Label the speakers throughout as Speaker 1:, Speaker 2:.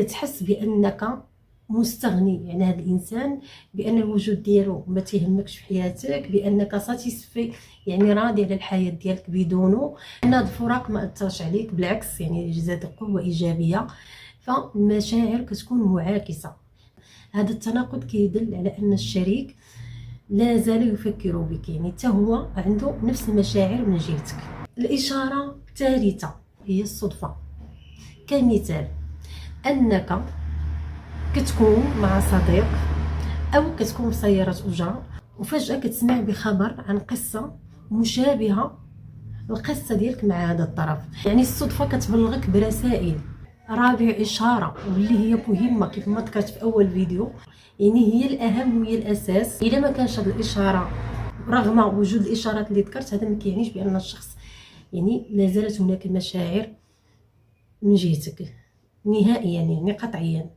Speaker 1: تحس بانك مستغني، يعني هذا الانسان بان الوجود ديالو ما تيهمكش في حياتك، بانك ساتيسفي، يعني راضي على الحياه ديالك بدونه، ان هذا الفراق ما اثرش عليك، بالعكس يعني زاد قوه ايجابيه. فالمشاعر كتكون معاكسه. هذا التناقض كيدل على ان الشريك لا زال يفكر بك، يعني حتى هو عنده نفس المشاعر من جهتك. الاشاره الثالثه هي الصدفه. كمثال انك كتكون مع صديق او كتكون في سياره اجره، وفجاه كتسمع بخبر عن قصه مشابهه القصه ديالك مع هذا الطرف. يعني الصدفه كتبلغك برسائل. رابع اشاره واللي هي مهمه كيف ما ذكرت في اول فيديو، يعني هي الاهم وهي الاساس. الا ما كانش هذه الاشاره، رغم وجود الاشارات اللي ذكرت، هذا ما كيعنيش بان الشخص يعني لا زالت هناك مشاعر من جهتك نهائيا، يعني قطعيا.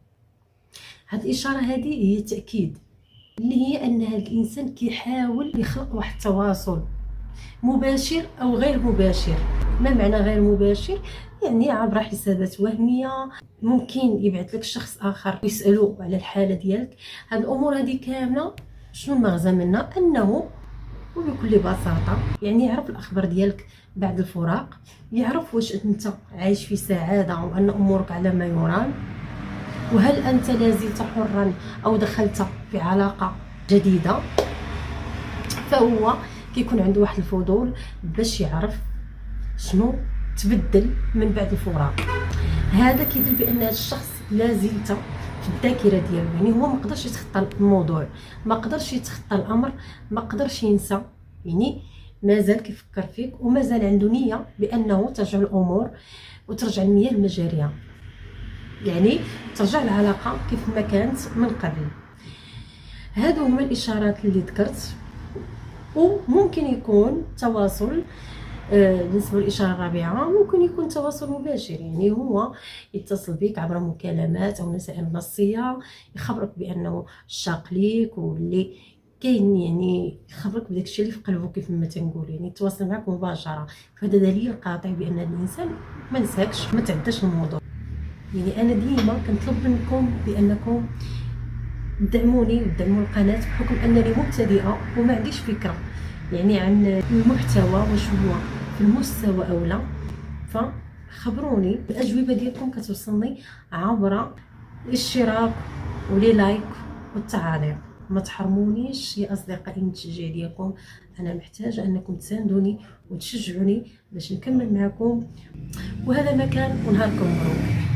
Speaker 1: هاد الاشاره هذه هي تاكيد، اللي هي ان هذا الانسان كيحاول يخلق واحد التواصل مباشر او غير مباشر. ما معنى غير مباشر؟ يعني عبر حسابات وهميه، ممكن يبعث لك شخص اخر يسالو على الحاله ديالك. هاد الامور هذه كامله شنو المغزى منها؟ انه وبكل بساطه يعني يعرف الاخبار ديالك بعد الفراق، يعرف واش انت عايش في سعاده وان امورك على ما يرام، وهل أنت لازلت حرا أو دخلت في علاقة جديدة. فهو كيكون عنده واحد الفضول باش يعرف شنو تبدل من بعد الفراق. هذا كيدل بأن هذا الشخص لازلت في الذاكرة ديالو، يعني هو ما قدرش يتخطى الموضوع، ما قدرش يتخطى الأمر، ما قدرش ينسى، يعني مازال كيفكر فيك ومازال عنده نية بأنه ترجع الأمور وترجع المياه لمجاريها، يعني ترجع العلاقه كيف ما كانت من قبل. هادو هما الاشارات اللي ذكرت. وممكن يكون تواصل بالنسبه للاشاره الرابعه، ممكن يكون تواصل مباشر، يعني هو يتصل بك عبر مكالمات او رسائل نصيه، يخبرك بانه شاق ليك واللي كاين، يعني يخبرك بداك الشيء اللي في قلبه كيف ما تنقول، يعني يتواصل معك مباشره. فهذا دليل قاطع بان هذا الانسان ما نساكش، ما تعداش الموضوع. يعني انا ديما كنطلب منكم بانكم تدعموني وتدعموا القناه، بحكم انني مبتدئه وما عنديش فكره يعني عن المحتوى واش هو في المستوى او لا. فخبروني، الاجوبه ديالكم كتوصلني عبر الاشتراك ولي لايك والتعاليق. ما تحرمونيش يا اصدقائي من التشجيع ديالكم، انا محتاجه انكم تساندوني وتشجعوني باش نكمل معكم. وهذا ما كان، ونهاركم مبروك.